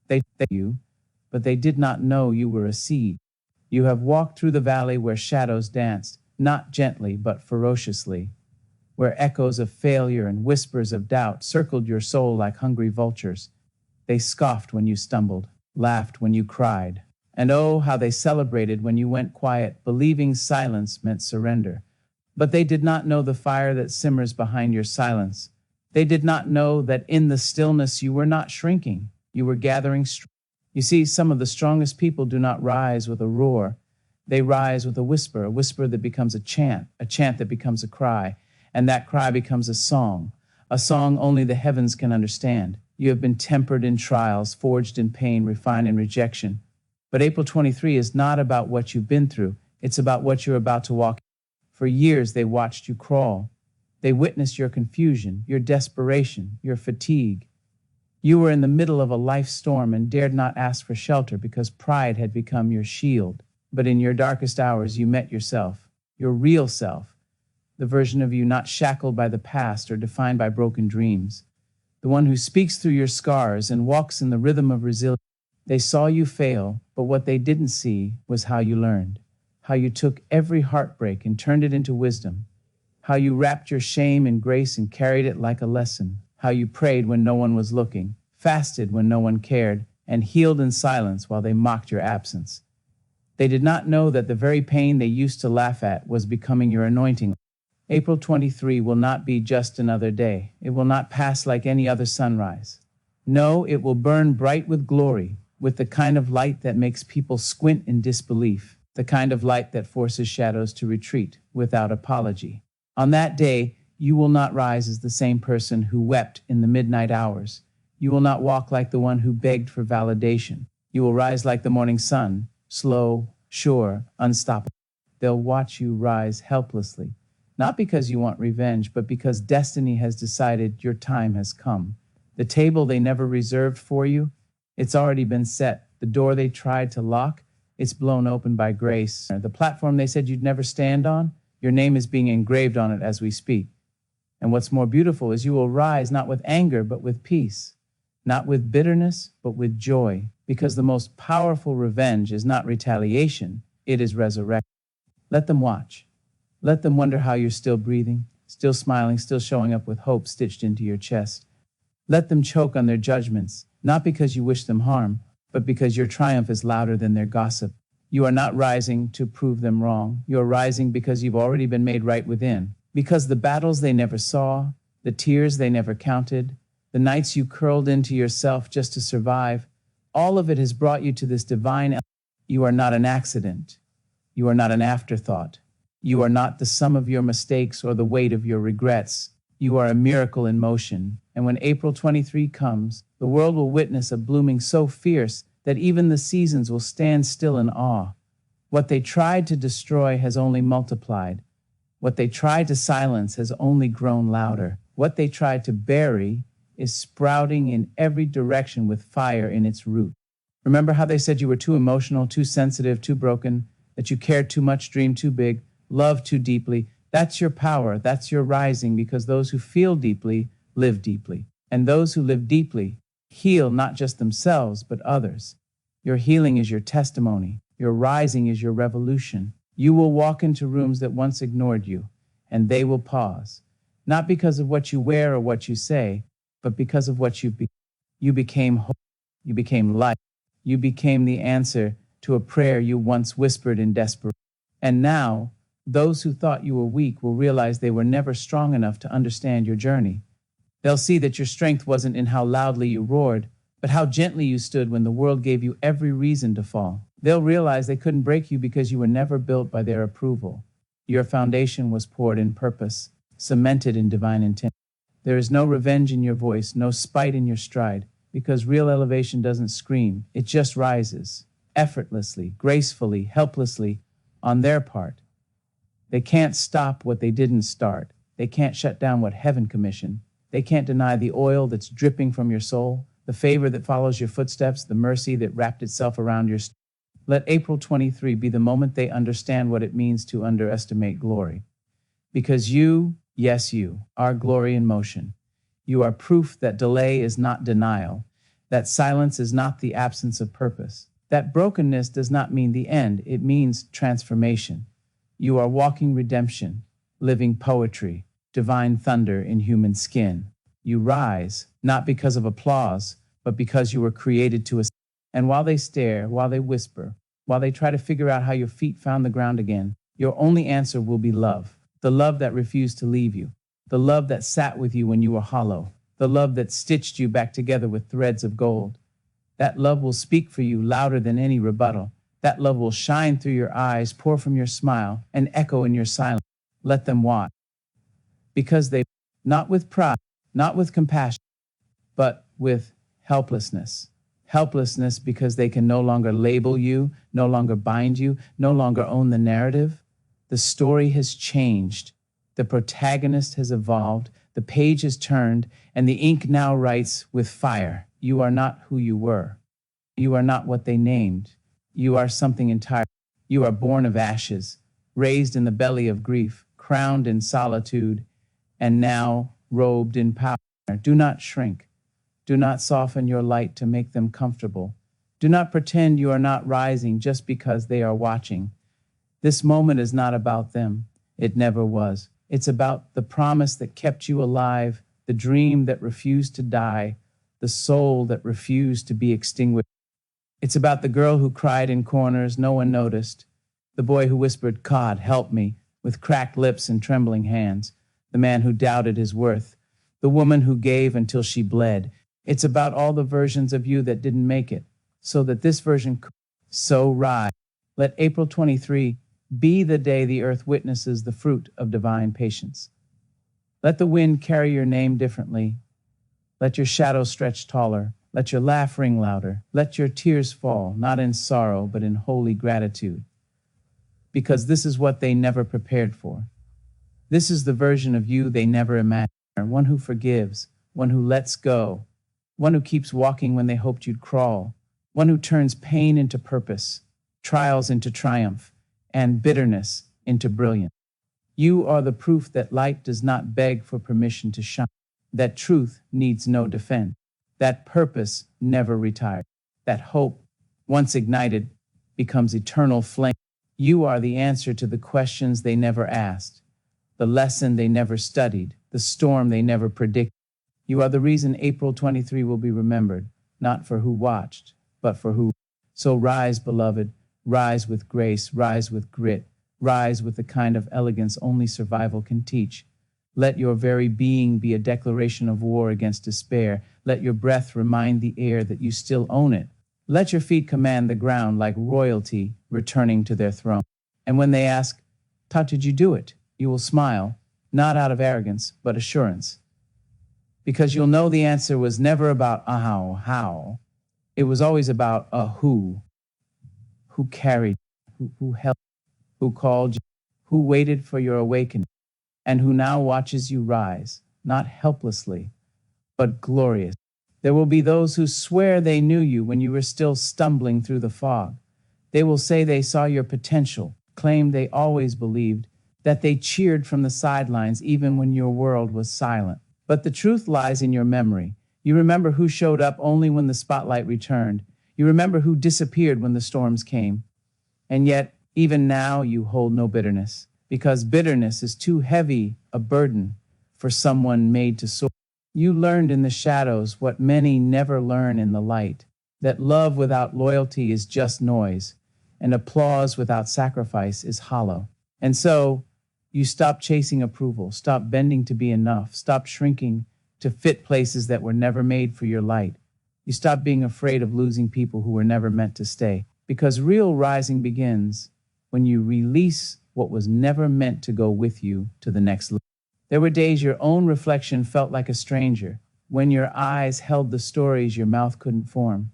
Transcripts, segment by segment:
They you, but they did not know you were a seed. You have walked through the valley where shadows danced, not gently but ferociously, where echoes of failure and whispers of doubt circled your soul like hungry vultures. They scoffed when you stumbled, laughed when you cried, and oh, how they celebrated when you went quiet, believing silence meant surrender. But they did not know the fire that simmers behind your silence. They did not know that in the stillness you were not shrinking, you were gathering strength. You see, some of the strongest people do not rise with a roar. They rise with a whisper that becomes a chant that becomes a cry, and that cry becomes a song only the heavens can understand. You have been tempered in trials, forged in pain, refined in rejection. But April 23 is not about what you've been through. It's about what you're about to walk. For years, they watched you crawl. They witnessed your confusion, your desperation, your fatigue. You were in the middle of a life storm and dared not ask for shelter because pride had become your shield. But in your darkest hours, you met yourself, your real self, the version of you not shackled by the past or defined by broken dreams, the one who speaks through your scars and walks in the rhythm of resilience. They saw you fail, but what they didn't see was how you learned, how you took every heartbreak and turned it into wisdom, how you wrapped your shame in grace and carried it like a lesson, how you prayed when no one was looking, fasted when no one cared, and healed in silence while they mocked your absence. They did not know that the very pain they used to laugh at was becoming your anointing. April 23 will not be just another day. It will not pass like any other sunrise. No, it will burn bright with glory, with the kind of light that makes people squint in disbelief, the kind of light that forces shadows to retreat without apology. On that day, you will not rise as the same person who wept in the midnight hours. You will not walk like the one who begged for validation. You will rise like the morning sun, slow, sure, unstoppable. They'll watch you rise helplessly, not because you want revenge, but because destiny has decided your time has come. The table they never reserved for you, it's already been set. The door they tried to lock, it's blown open by grace. The platform they said you'd never stand on, your name is being engraved on it as we speak. And what's more beautiful is you will rise not with anger, but with peace, not with bitterness, but with joy, because the most powerful revenge is not retaliation, it is resurrection. Let them watch. Let them wonder how you're still breathing, still smiling, still showing up with hope stitched into your chest. Let them choke on their judgments, not because you wish them harm, but because your triumph is louder than their gossip. You are not rising to prove them wrong. You are rising because you've already been made right within. Because the battles they never saw, the tears they never counted, the nights you curled into yourself just to survive, all of it has brought you to this divine. You are not an accident. You are not an afterthought. You are not the sum of your mistakes or the weight of your regrets. You are a miracle in motion. And when April 23 comes, the world will witness a blooming so fierce that even the seasons will stand still in awe. What they tried to destroy has only multiplied. What they tried to silence has only grown louder. What they tried to bury is sprouting in every direction with fire in its root. Remember how they said you were too emotional, too sensitive, too broken, that you cared too much, dreamed too big, loved too deeply? That's your power. That's your rising, because those who feel deeply live deeply. And those who live deeply heal not just themselves, but others. Your healing is your testimony. Your rising is your revolution. You will walk into rooms that once ignored you, and they will pause. Not because of what you wear or what you say, but because of what you became. You became hope. You became light. You became the answer to a prayer you once whispered in desperation. And now, those who thought you were weak will realize they were never strong enough to understand your journey. They'll see that your strength wasn't in how loudly you roared, but how gently you stood when the world gave you every reason to fall. They'll realize they couldn't break you because you were never built by their approval. Your foundation was poured in purpose, cemented in divine intent. There is no revenge in your voice, no spite in your stride, because real elevation doesn't scream, it just rises, effortlessly, gracefully, helplessly, on their part. They can't stop what they didn't start. They can't shut down what heaven commissioned. They can't deny the oil that's dripping from your soul, the favor that follows your footsteps, the mercy that wrapped itself around your. Let April 23 be the moment they understand what it means to underestimate glory. Because you, yes you, are glory in motion. You are proof that delay is not denial, That silence is not the absence of purpose. That brokenness does not mean the end, it means transformation. You are walking redemption, living poetry, divine thunder in human skin. You rise, not because of applause, but because you were created to ascend. And while they stare, while they whisper, while they try to figure out how your feet found the ground again, your only answer will be love. The love that refused to leave you. The love that sat with you when you were hollow. The love that stitched you back together with threads of gold. That love will speak for you louder than any rebuttal. That love will shine through your eyes, pour from your smile, and echo in your silence. Let them watch. Because they, not with pride, not with compassion, but with helplessness. Helplessness because they can no longer label you, no longer bind you, no longer own the narrative. The story has changed. The protagonist has evolved. The page has turned, and the ink now writes with fire. You are not who you were. You are not what they named. You are something entire. You are born of ashes, raised in the belly of grief, crowned in solitude, and now robed in power. Do not shrink. Do not soften your light to make them comfortable. Do not pretend you are not rising just because they are watching. This moment is not about them. It never was. It's about the promise that kept you alive, the dream that refused to die, the soul that refused to be extinguished. It's about the girl who cried in corners no one noticed, the boy who whispered, "God, help me," with cracked lips and trembling hands, the man who doubted his worth, the woman who gave until she bled. It's about all the versions of you that didn't make it, so that this version could. So rise. Let April 23 be the day the earth witnesses the fruit of divine patience. Let the wind carry your name differently. Let your shadow stretch taller. Let your laugh ring louder. Let your tears fall, not in sorrow, but in holy gratitude. Because this is what they never prepared for. This is the version of you they never imagined. One who forgives, one who lets go, one who keeps walking when they hoped you'd crawl, one who turns pain into purpose, trials into triumph, and bitterness into brilliance. You are the proof that light does not beg for permission to shine, that truth needs no defense, that purpose never retires, that hope, once ignited, becomes eternal flame. You are the answer to the questions they never asked, the lesson they never studied, the storm they never predicted. You are the reason April 23 will be remembered, not for who watched, but for who. So rise, beloved, rise with grace, rise with grit, rise with the kind of elegance only survival can teach. Let your very being be a declaration of war against despair. Let your breath remind the air that you still own it. Let your feet command the ground like royalty returning to their throne. And when they ask, "How did you do it?" you will smile, not out of arrogance, but assurance. Because you'll know the answer was never about a how. It was always about a who carried, who helped, who called you, who waited for your awakening, and who now watches you rise, not helplessly, but glorious. There will be those who swear they knew you when you were still stumbling through the fog. They will say they saw your potential, claim they always believed, that they cheered from the sidelines even when your world was silent. But the truth lies in your memory. You remember who showed up only when the spotlight returned. You remember who disappeared when the storms came. And yet, even now, you hold no bitterness, because bitterness is too heavy a burden for someone made to soar. You learned in the shadows what many never learn in the light, that love without loyalty is just noise, and applause without sacrifice is hollow. And so, you stop chasing approval, stop bending to be enough, stop shrinking to fit places that were never made for your light. You stop being afraid of losing people who were never meant to stay. Because real rising begins when you release what was never meant to go with you to the next level. There were days your own reflection felt like a stranger, when your eyes held the stories your mouth couldn't form,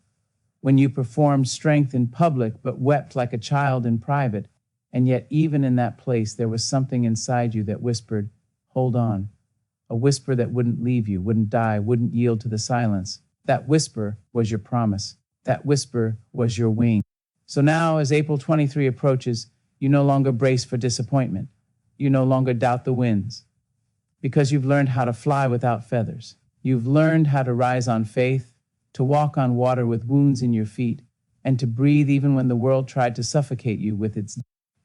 when you performed strength in public but wept like a child in private. And yet, even in that place, there was something inside you that whispered, "Hold on." A whisper that wouldn't leave you, wouldn't die, wouldn't yield to the silence. That whisper was your promise. That whisper was your wing. So now, as April 23 approaches, you no longer brace for disappointment. You no longer doubt the winds. Because you've learned how to fly without feathers. You've learned how to rise on faith, to walk on water with wounds in your feet, and to breathe even when the world tried to suffocate you with its.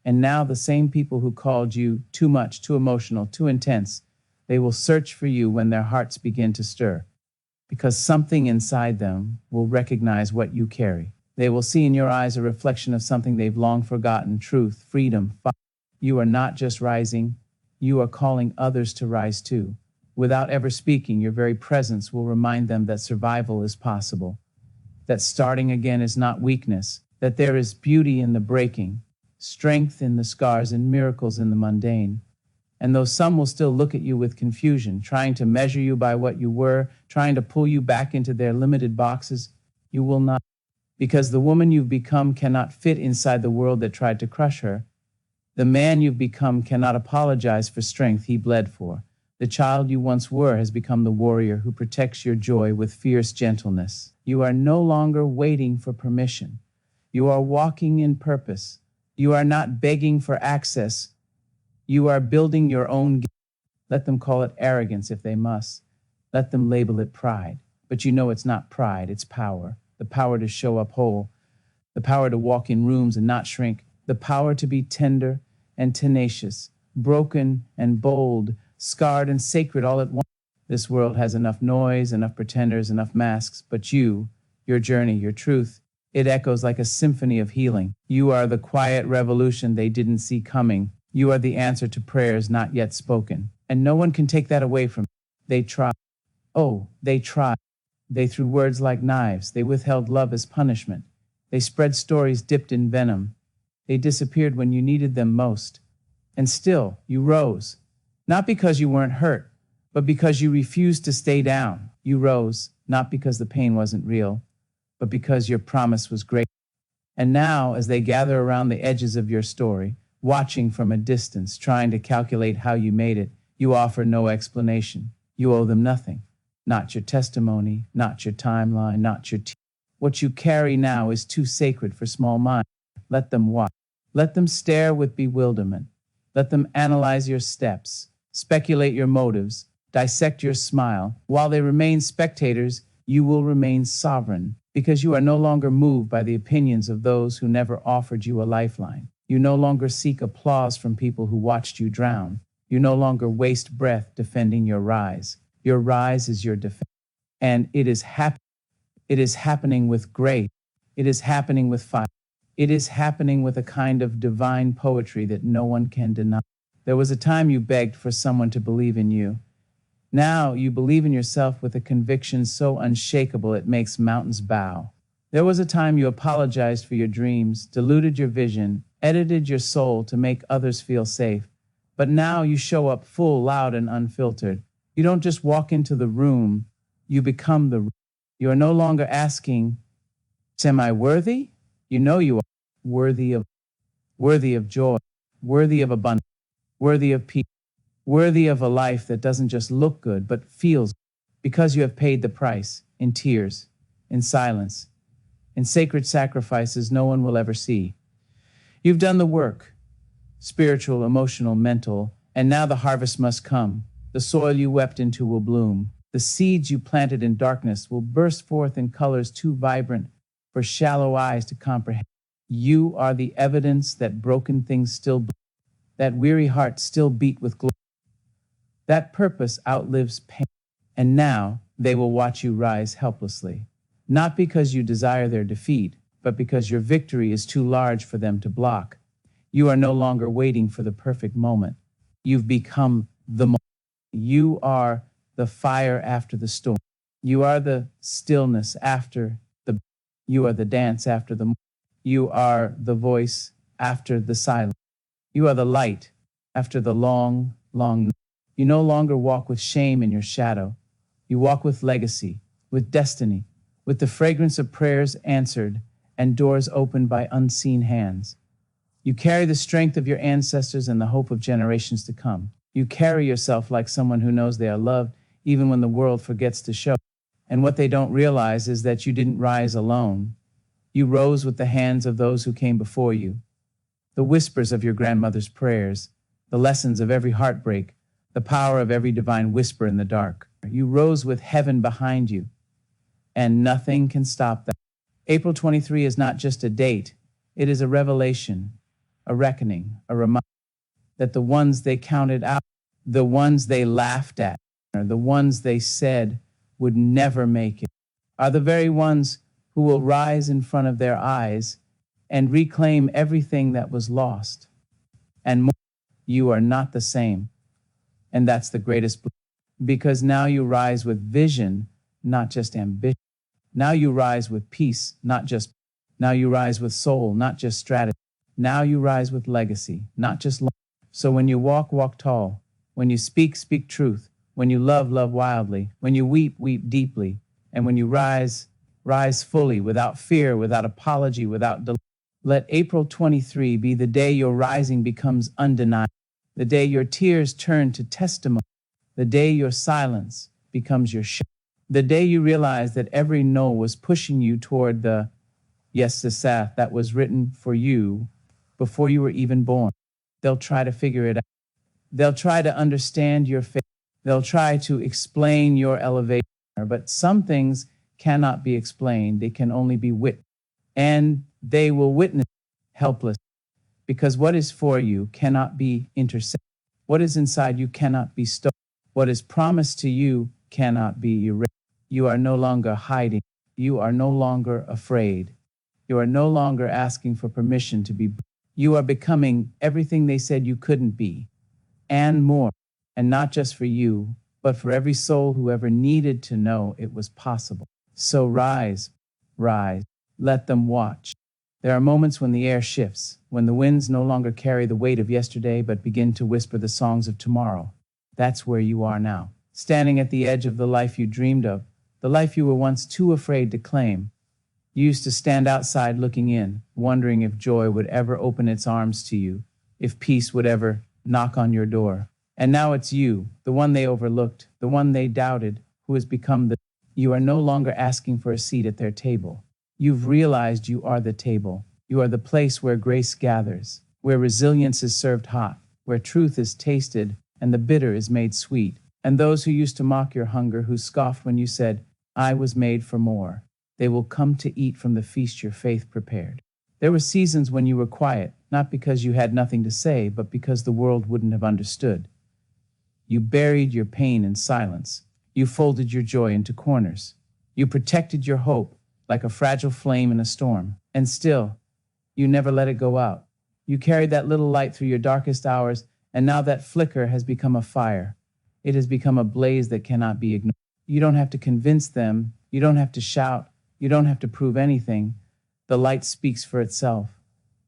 And now the same people who called you too much, too emotional, too intense, they will search for you when their hearts begin to stir, because something inside them will recognize what you carry. They will see in your eyes a reflection of something they've long forgotten: truth, freedom, fire. You are not just rising, you are calling others to rise too. Without ever speaking, your very presence will remind them that survival is possible, that starting again is not weakness, that there is beauty in the breaking, strength in the scars, and miracles in the mundane. And though some will still look at you with confusion, trying to measure you by what you were, trying to pull you back into their limited boxes, you will not. Because the woman you've become cannot fit inside the world that tried to crush her. The man you've become cannot apologize for strength he bled for. The child you once were has become the warrior who protects your joy with fierce gentleness. You are no longer waiting for permission. You are walking in purpose. You are not begging for access. You are building your own. Let them call it arrogance if they must. Let them label it pride. But you know it's not pride, it's power. The power to show up whole. The power to walk in rooms and not shrink. The power to be tender and tenacious, broken and bold, scarred and sacred all at once. This world has enough noise, enough pretenders, enough masks, but you, your journey, your truth, it echoes like a symphony of healing. You are the quiet revolution they didn't see coming. You are the answer to prayers not yet spoken. And no one can take that away from you. They tried. Oh, they tried. They threw words like knives. They withheld love as punishment. They spread stories dipped in venom. They disappeared when you needed them most. And still, you rose. Not because you weren't hurt, but because you refused to stay down. You rose, not because the pain wasn't real, but because your promise was great. And now, as they gather around the edges of your story, watching from a distance, trying to calculate how you made it, you offer no explanation. You owe them nothing. Not your testimony, not your timeline, not your What you carry now is too sacred for small minds. Let them watch. Let them stare with bewilderment. Let them analyze your steps, speculate your motives, dissect your smile. While they remain spectators, you will remain sovereign, because you are no longer moved by the opinions of those who never offered you a lifeline. You no longer seek applause from people who watched you drown. You no longer waste breath defending your rise. Your rise is your defense. And it is happening with grace. It is happening with fire. It is happening with a kind of divine poetry that no one can deny. There was a time you begged for someone to believe in you. Now you believe in yourself with a conviction so unshakable it makes mountains bow. There was a time you apologized for your dreams, diluted your vision, edited your soul to make others feel safe. But now you show up full, loud, and unfiltered. You don't just walk into the room, you become the room. You are no longer asking, am I worthy? You know you are worthy of joy, worthy of abundance, worthy of peace, worthy of a life that doesn't just look good, but feels good, because you have paid the price in tears, in silence, in sacred sacrifices no one will ever see. You've done the work, spiritual, emotional, mental, and now the harvest must come. The soil you wept into will bloom. The seeds you planted in darkness will burst forth in colors too vibrant for shallow eyes to comprehend. You are the evidence that broken things still bleed, that weary hearts still beat with glory. That purpose outlives pain. And now they will watch you rise helplessly, not because you desire their defeat, but because your victory is too large for them to block. You are no longer waiting for the perfect moment. You've become the moment. You are the fire after the storm. You are the stillness after the. You are the dance after the. You are the voice after the silence. You are the light after the long, long night. You no longer walk with shame in your shadow. You walk with legacy, with destiny, with the fragrance of prayers answered and doors opened by unseen hands. You carry the strength of your ancestors and the hope of generations to come. You carry yourself like someone who knows they are loved, even when the world forgets to show. And what they don't realize is that you didn't rise alone. You rose with the hands of those who came before you. The whispers of your grandmother's prayers, the lessons of every heartbreak, the power of every divine whisper in the dark. You rose with heaven behind you. and nothing can stop that. April 23 is not just a date, it is a revelation, a reckoning, a reminder that the ones they counted out, the ones they laughed at, or the ones they said would never make it, are the very ones who will rise in front of their eyes and reclaim everything that was lost. And more, you are not the same. And that's the greatest blessing. Because now you rise with vision, not just ambition. Now you rise with peace, not just. Now you rise with soul, not just strategy. Now you rise with legacy, not just. So when you walk, walk tall. When you speak, speak truth. When you love, love wildly. When you weep, weep deeply. And when you rise, rise fully, without fear, without apology, without delay. Let April 23 be the day your rising becomes undeniable. The day your tears turn to testimony. The day your silence becomes your shout. The day you realize that every no was pushing you toward the yes to Seth that was written for you before you were even born. They'll try to figure it out. They'll try to understand your faith. They'll try to explain your elevation. But some things cannot be explained. They can only be witnessed. And they will witness helpless. Because what is for you cannot be intercepted. What is inside you cannot be stolen. What is promised to you cannot be erased. You are no longer hiding. You are no longer afraid. You are no longer asking for permission to be. You are becoming everything they said you couldn't be, and more. And not just for you, but for every soul who ever needed to know it was possible. So rise, rise, let them watch. There are moments when the air shifts, when the winds no longer carry the weight of yesterday, but begin to whisper the songs of tomorrow. That's where you are now, standing at the edge of the life you dreamed of, the life you were once too afraid to claim. You used to stand outside looking in, wondering if joy would ever open its arms to you, if peace would ever knock on your door. And now it's you, the one they overlooked, the one they doubted, who has become the. You are no longer asking for a seat at their table. You've realized you are the table. You are the place where grace gathers, where resilience is served hot, where truth is tasted, and the bitter is made sweet. And those who used to mock your hunger, who scoffed when you said, I was made for more, they will come to eat from the feast your faith prepared. There were seasons when you were quiet, not because you had nothing to say, but because the world wouldn't have understood. You buried your pain in silence. You folded your joy into corners. You protected your hope like a fragile flame in a storm. And still, you never let it go out. You carried that little light through your darkest hours, and now that flicker has become a fire. It has become a blaze that cannot be ignored. You don't have to convince them. You don't have to shout. You don't have to prove anything. The light speaks for itself.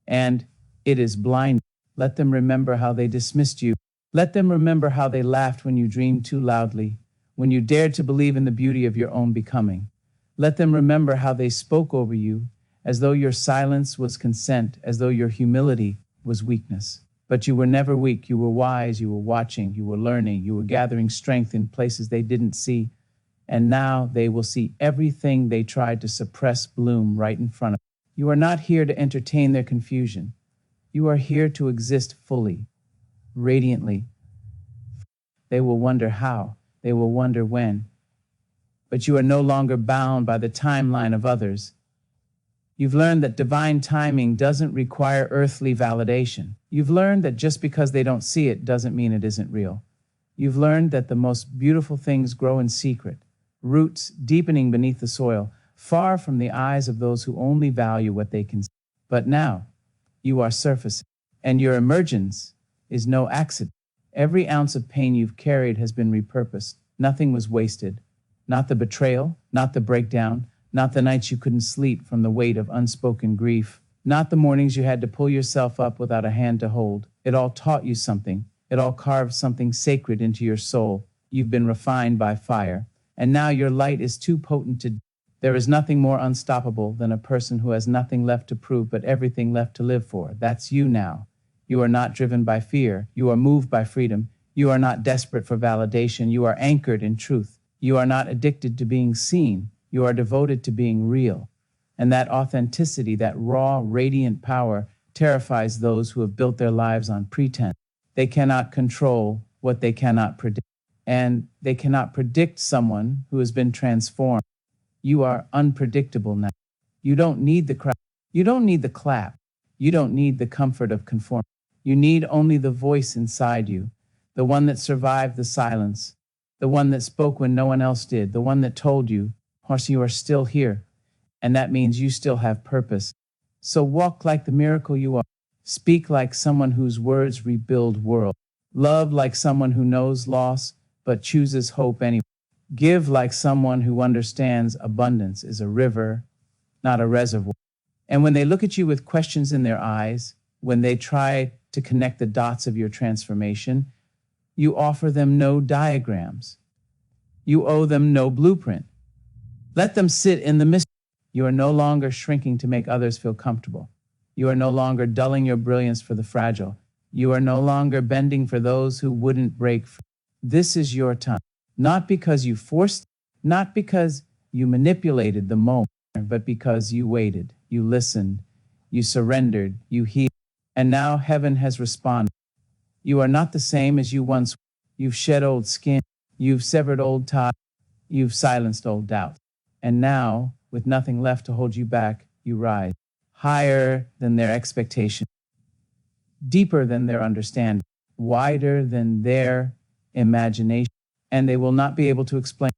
And it is blind. Let them remember how they dismissed you. Let them remember how they laughed when you dreamed too loudly, when you dared to believe in the beauty of your own becoming. Let them remember how they spoke over you, as though your silence was consent, as though your humility was weakness. But you were never weak. You were wise. You were watching. You were learning. You were gathering strength in places they didn't see. And now they will see everything they tried to suppress bloom right in front of them. You are not here to entertain their confusion. You are here to exist fully, radiantly. They will wonder how. They will wonder when. But you are no longer bound by the timeline of others. You've learned that divine timing doesn't require earthly validation. You've learned that just because they don't see it doesn't mean it isn't real. You've learned that the most beautiful things grow in secret, roots deepening beneath the soil, far from the eyes of those who only value what they can see. But now, you are surfacing, and your emergence is no accident. Every ounce of pain you've carried has been repurposed. Nothing was wasted. Not the betrayal, not the breakdown, not the nights you couldn't sleep from the weight of unspoken grief, not the mornings you had to pull yourself up without a hand to hold. It all taught you something. It all carved something sacred into your soul. You've been refined by fire, and now your light is too potent to. There is nothing more unstoppable than a person who has nothing left to prove but everything left to live for. That's you now. You are not driven by fear. You are moved by freedom. You are not desperate for validation. You are anchored in truth. You are not addicted to being seen. You are devoted to being real. And that authenticity, that raw, radiant power terrifies those who have built their lives on pretense. They cannot control what they cannot predict. And they cannot predict someone who has been transformed. You are unpredictable now. You don't need the crowd. You don't need the clap. You don't need the comfort of conformity. You need only the voice inside you, the one that survived the silence, the one that spoke when no one else did, the one that told you, Horse, you are still here, and that means you still have purpose. So walk like the miracle you are. Speak like someone whose words rebuild world. Love like someone who knows loss, but chooses hope anyway. Give like someone who understands abundance is a river, not a reservoir. And when they look at you with questions in their eyes, when they try to connect the dots of your transformation, you offer them no diagrams. You owe them no blueprint. Let them sit in the mystery. You are no longer shrinking to make others feel comfortable. You are no longer dulling your brilliance for the fragile. You are no longer bending for those who wouldn't break free. This is your time. Not because you forced, not because you manipulated the moment, but because you waited, you listened, you surrendered, you healed. And now heaven has responded. You are not the same as you once were. You've shed old skin. You've severed old ties. You've silenced old doubts. And now, with nothing left to hold you back, you rise higher than their expectation, deeper than their understanding, wider than their imagination. And they will not be able to explain.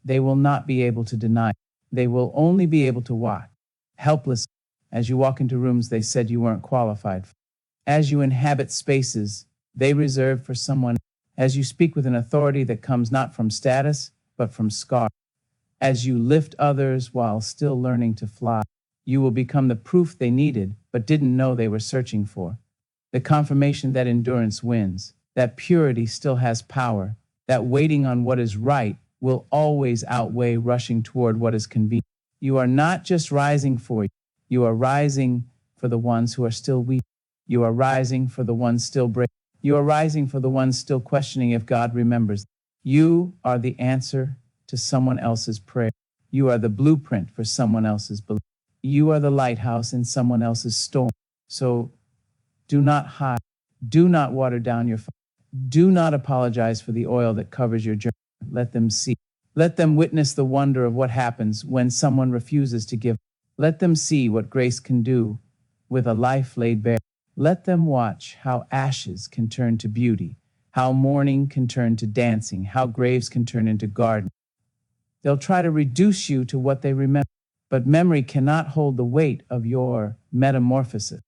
They will not be able to deny. They will only be able to watch, helpless. As you walk into rooms they said you weren't qualified for. As you inhabit spaces they reserved for someone. As you speak with an authority that comes not from status, but from scar. As you lift others while still learning to fly, you will become the proof they needed, but didn't know they were searching for. The confirmation that endurance wins, that purity still has power, that waiting on what is right will always outweigh rushing toward what is convenient. You are not just rising for you. You are rising for the ones who are still weak. You are rising for the ones still brave. You are rising for the ones still questioning if God remembers. You are the answer to someone else's prayer. You are the blueprint for someone else's belief. You are the lighthouse in someone else's storm. So do not hide. Do not water down your fire. Do not apologize for the oil that covers your journey. Let them see. Let them witness the wonder of what happens when someone refuses to give. Let them see what grace can do with a life laid bare. Let them watch how ashes can turn to beauty, how mourning can turn to dancing, how graves can turn into gardens. They'll try to reduce you to what they remember, but memory cannot hold the weight of your metamorphosis.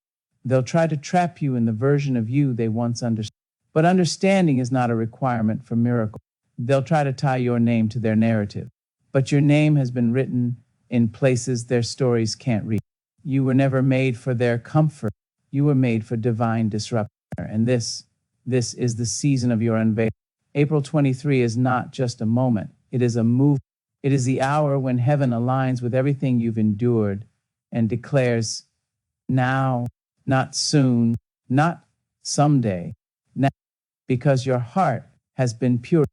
They'll try to trap you in the version of you they once understood, but understanding is not a requirement for miracle. They'll try to tie your name to their narrative, but your name has been written in places their stories can't reach. You were never made for their comfort. You were made for divine disruption. And this is the season of your unveiling. April 23 is not just a moment. It is a move. It is the hour when heaven aligns with everything you've endured and declares now, not soon, not someday, now, because your heart has been pure,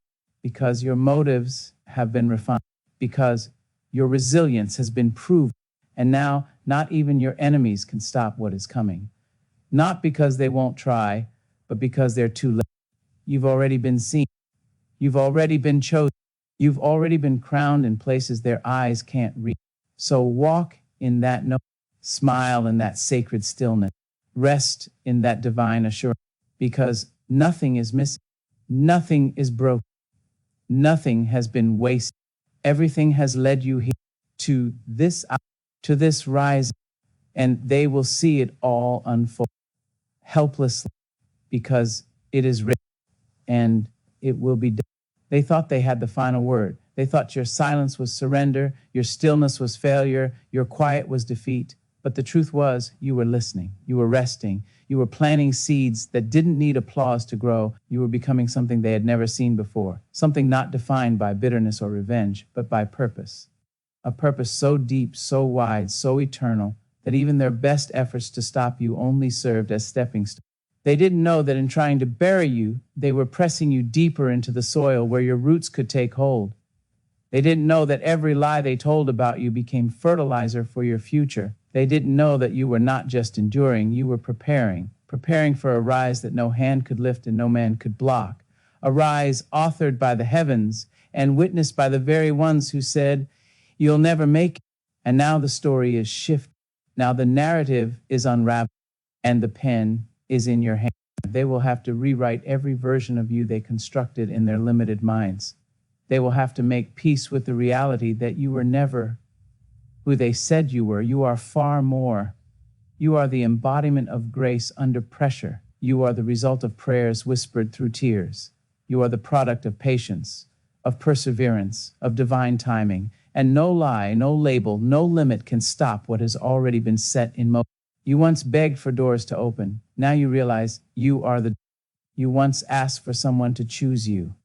because your motives have been refined, because your resilience has been proved, and now not even your enemies can stop what is coming. Not because they won't try, but because they're too late. You've already been seen. You've already been chosen. You've already been crowned in places their eyes can't reach. So walk in that no, smile in that sacred stillness, rest in that divine assurance, because nothing is missing, nothing is broken, nothing has been wasted. Everything has led you here to this rise, and they will see it all unfold helplessly, because it is written and it will be done. They thought they had the final word. They thought your silence was surrender, your stillness was failure, your quiet was defeat. But the truth was, you were listening, you were resting, you were planting seeds that didn't need applause to grow. You were becoming something they had never seen before, something not defined by bitterness or revenge, but by purpose. A purpose so deep, so wide, so eternal, that even their best efforts to stop you only served as stepping stones. They didn't know that in trying to bury you, they were pressing you deeper into the soil where your roots could take hold. They didn't know that every lie they told about you became fertilizer for your future. They didn't know that you were not just enduring, you were preparing for a rise that no hand could lift and no man could block. A rise authored by the heavens and witnessed by the very ones who said, You'll never make it. And now the story is shift. Now the narrative is unraveled and the pen is in your hand. They will have to rewrite every version of you they constructed in their limited minds. They will have to make peace with the reality that you were never who they said you were. You are far more. You are the embodiment of grace under pressure. You are the result of prayers whispered through tears. You are the product of patience, of perseverance, of divine timing. And no lie, no label, no limit can stop what has already been set in motion. You once begged for doors to open. Now you realize you are the. You once asked for someone to choose you.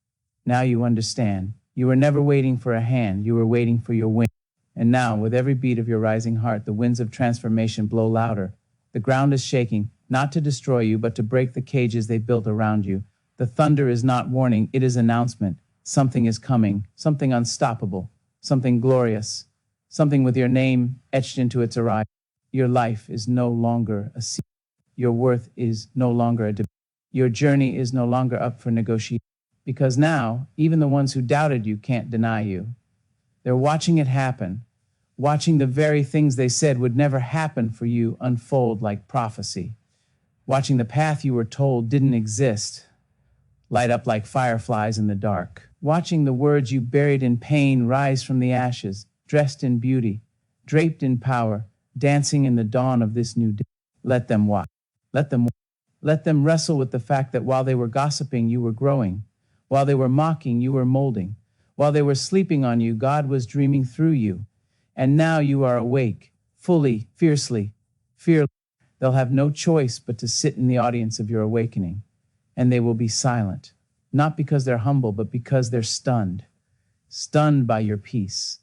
Now you understand. You were never waiting for a hand. You were waiting for your wind. And now, with every beat of your rising heart, the winds of transformation blow louder. The ground is shaking, not to destroy you, but to break the cages they built around you. The thunder is not warning, it is announcement. Something is coming, something unstoppable, something glorious, something with your name etched into its arrival. Your life is no longer a secret. Your worth is no longer a debate. Your journey is no longer up for negotiation. Because now, even the ones who doubted you can't deny you. They're watching it happen, watching the very things they said would never happen for you unfold like prophecy, watching the path you were told didn't exist light up like fireflies in the dark, watching the words you buried in pain rise from the ashes, dressed in beauty, draped in power, dancing in the dawn of this new day. Let them watch. Let them wrestle with the fact that while they were gossiping, you were growing. While they were mocking, you were molding. While they were sleeping on you, God was dreaming through you. And now you are awake, fully, fiercely, fearless. They'll have no choice but to sit in the audience of your awakening. And they will be silent, not because they're humble, but because they're stunned. Stunned by your peace,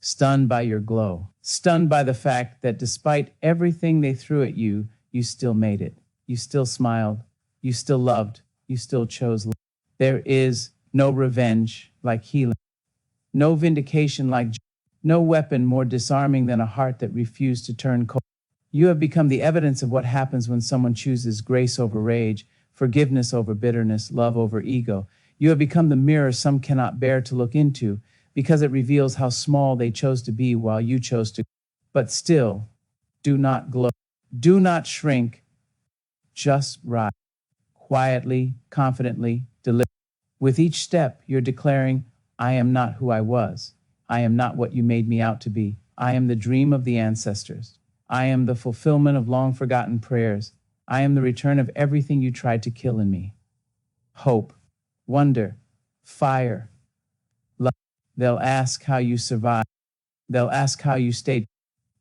stunned by your glow, stunned by the fact that despite everything they threw at you, you still made it. You still smiled, you still loved, you still chose love. There is no revenge like healing, no vindication like joy, no weapon more disarming than a heart that refused to turn cold. You have become the evidence of what happens when someone chooses grace over rage, forgiveness over bitterness, love over ego. You have become the mirror some cannot bear to look into because it reveals how small they chose to be while you chose to. But still, do not glow. Do not shrink. Just rise. Quietly, confidently, deliberately. With each step, you're declaring, I am not who I was. I am not what you made me out to be. I am the dream of the ancestors. I am the fulfillment of long-forgotten prayers. I am the return of everything you tried to kill in me. Hope, wonder, fire, love. They'll ask how you survived. They'll ask how you stayed.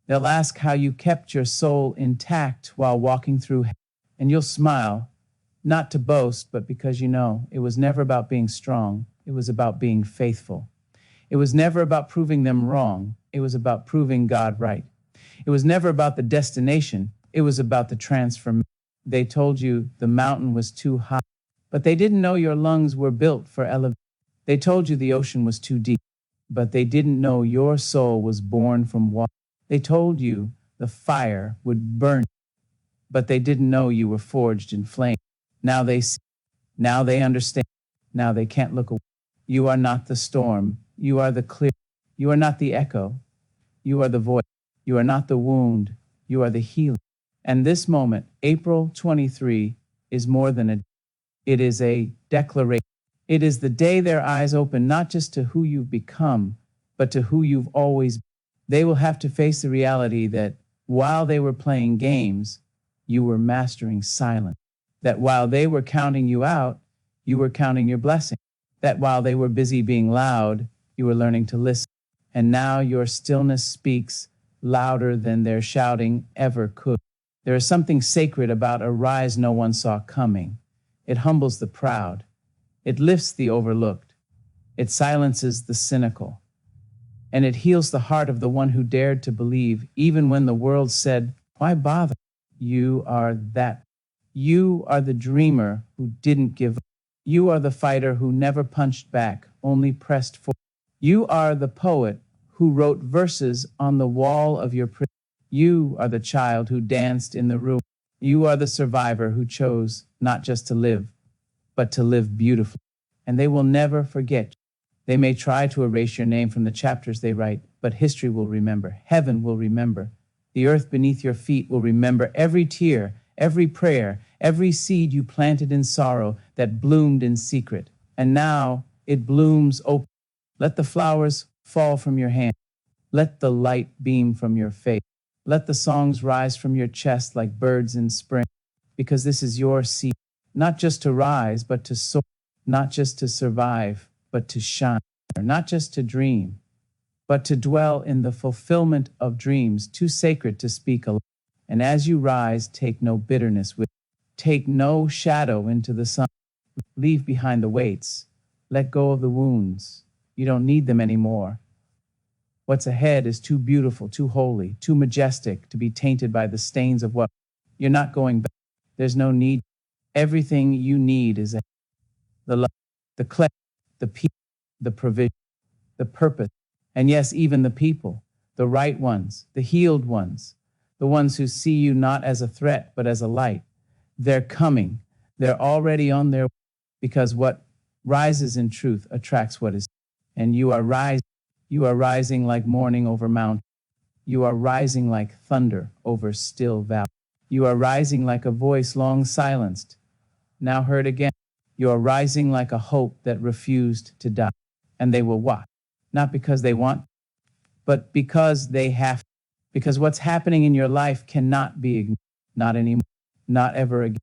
They'll ask how you kept your soul intact while walking through hell. And you'll smile, not to boast, but because you know it was never about being strong. It was about being faithful. It was never about proving them wrong. It was about proving God right. It was never about the destination. It was about the transformation. They told you the mountain was too high, but they didn't know your lungs were built for elevation. They told you the ocean was too deep, but they didn't know your soul was born from water. They told you the fire would burn, but they didn't know you were forged in flame. Now they see, now they understand, now they can't look away. You are not the storm, you are the clear. You are not the echo, you are the voice. You are not the wound, you are the healing. And this moment, April 23, is more than it is a declaration. It is the day their eyes open not just to who you've become, but to who you've always been. They will have to face the reality that while they were playing games, you were mastering silence. That while they were counting you out, you were counting your blessing. That while they were busy being loud, you were learning to listen. And now your stillness speaks louder than their shouting ever could. There is something sacred about a rise no one saw coming. It humbles the proud. It lifts the overlooked. It silences the cynical. And it heals the heart of the one who dared to believe, even when the world said, why bother? You are that. You are the dreamer who didn't give up. You are the fighter who never punched back, only pressed forward. You are the poet who wrote verses on the wall of your prison. You are the child who danced in the room. You are the survivor who chose not just to live, but to live beautifully. And they will never forget you. They may try to erase your name from the chapters they write, but history will remember. Heaven will remember. The earth beneath your feet will remember every tear, every prayer, every seed you planted in sorrow that bloomed in secret. And now it blooms open. Let the flowers fall from your hand. Let the light beam from your face. Let the songs rise from your chest like birds in spring, because this is your seed, not just to rise, but to soar, not just to survive, but to shine, not just to dream, but to dwell in the fulfillment of dreams too sacred to speak aloud. And as you rise, take no bitterness with you. Take no shadow into the sun. Leave behind the weights. Let go of the wounds. You don't need them anymore. What's ahead is too beautiful, too holy, too majestic to be tainted by the stains of what you're not going back. There's no need. Everything you need is the love, the clarity, the peace, the provision, the purpose. And yes, even the people, the right ones, the healed ones, the ones who see you not as a threat, but as a light. They're coming. They're already on their way, because what rises in truth attracts what is. And you are rising. You are rising like morning over mountains. You are rising like thunder over still valley. You are rising like a voice long silenced, now heard again. You are rising like a hope that refused to die. And they will watch, not because they want, but because they have to. Because what's happening in your life cannot be ignored, not anymore, not ever again.